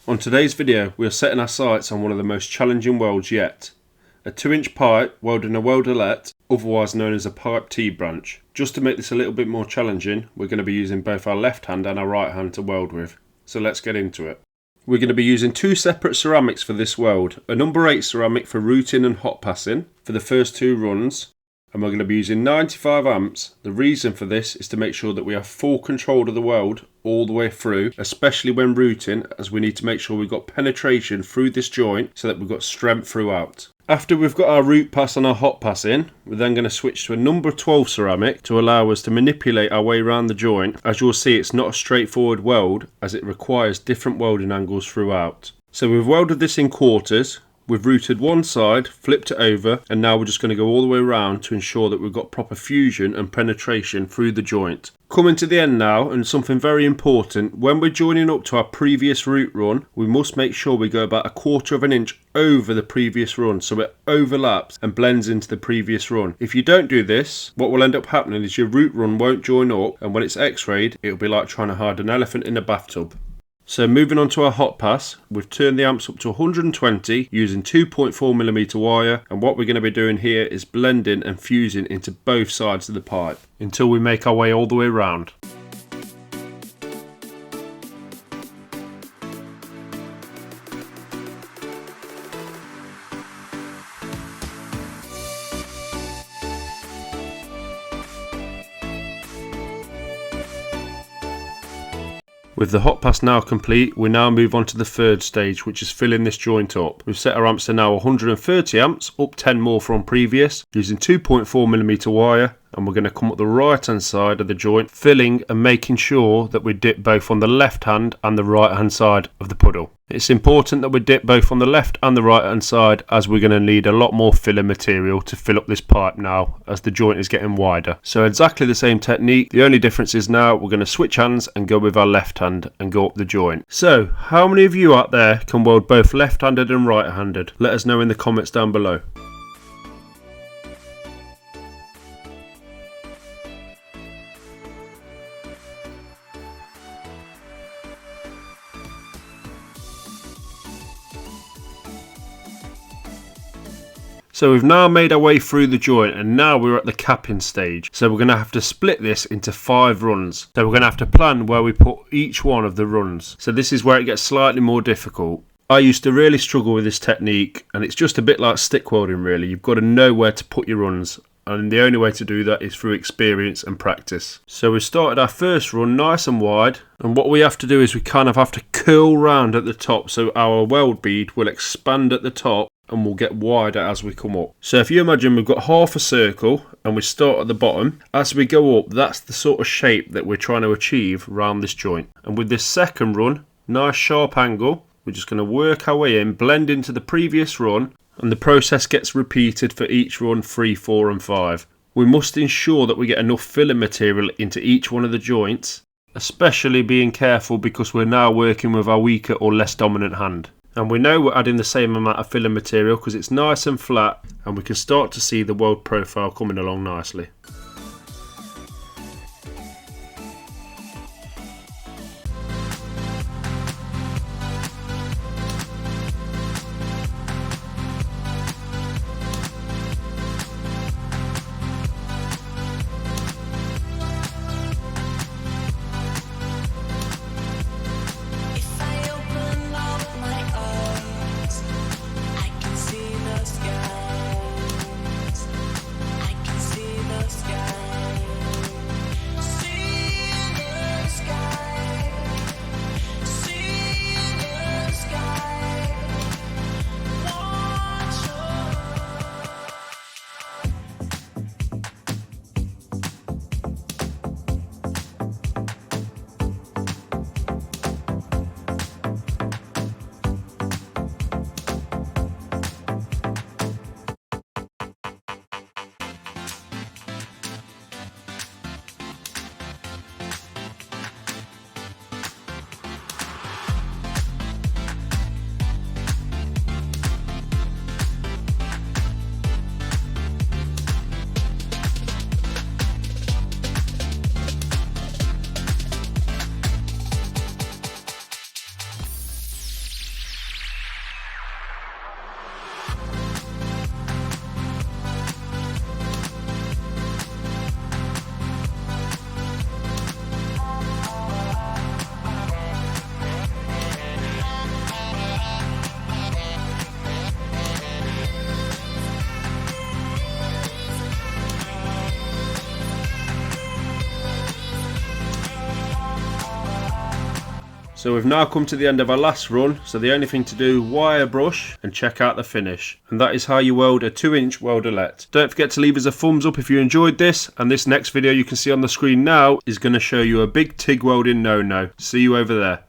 On today's video, we are setting our sights on one of the most challenging welds yet. A 2-inch pipe welding a welderlet, otherwise known as a pipe T-branch. Just to make this a little bit more challenging, we're going to be using both our left hand and our right hand to weld with. So let's get into it. We're going to be using two separate ceramics for this weld. A number 8 ceramic for routing and hot passing for the first 2 runs. And we're going to be using 95 amps. The reason for this is to make sure that we have full control of the weld all the way through, especially when routing, as we need to make sure we've got penetration through this joint so that we've got strength throughout. After we've got our root pass and our hot pass in, we're then going to switch to a number 12 ceramic to allow us to manipulate our way around the joint. As you'll see, it's not a straightforward weld as it requires different welding angles throughout. So we've welded this in quarters. We've routed one side, flipped it over, and now we're just going to go all the way around to ensure that we've got proper fusion and penetration through the joint. Coming to the end now, and something very important, when we're joining up to our previous root run, we must make sure we go about 1/4 of an inch over the previous run, so it overlaps and blends into the previous run. If you don't do this, what will end up happening is your root run won't join up, and when it's x-rayed, it'll be like trying to hide an elephant in a bathtub. So moving on to our hot pass, we've turned the amps up to 120 using 2.4mm wire, and what we're going to be doing here is blending and fusing into both sides of the pipe until we make our way all the way around. With the hot pass now complete, we now move on to the third stage, which is filling this joint up. We've set our amps to now 130 amps, up 10 more from previous, using 2.4mm wire, and we're going to come up the right hand side of the joint, filling and making sure that we dip both on the left hand and the right hand side of the puddle. It's important that we dip both on the left and the right hand side, as we're going to need a lot more filling material to fill up this pipe now as the joint is getting wider. So exactly the same technique, the only difference is now we're going to switch hands and go with our left hand and go up the joint. So how many of you out there can weld both left handed and right handed? Let us know in the comments down below. So we've now made our way through the joint, and now we're at the capping stage. So we're going to have to split this into 5 runs. So we're going to have to plan where we put each one of the runs. So this is where it gets slightly more difficult. I used to really struggle with this technique, and it's just a bit like stick welding really. You've got to know where to put your runs, and the only way to do that is through experience and practice. So we started our first run nice and wide, and what we have to do is we kind of have to curl round at the top, so our weld bead will expand at the top and will get wider as we come up. So if you imagine we've got half a circle and we start at the bottom, as we go up, that's the sort of shape that we're trying to achieve around this joint. And with this second run, nice sharp angle, we're just going to work our way in, blend into the previous run, and the process gets repeated for each run 3, 4 and 5. We must ensure that we get enough filling material into each one of the joints, especially being careful because we're now working with our weaker or less dominant hand. And we know we're adding the same amount of filling material because it's nice and flat, and we can start to see the weld profile coming along nicely. I can see the sky. So we've now come to the end of our last run, so the only thing to do, wire brush and check out the finish. And that is how you weld a 2-inch welderette. Don't forget to leave us a thumbs up if you enjoyed this, and this next video you can see on the screen now is going to show you a big TIG welding no-no. See you over there.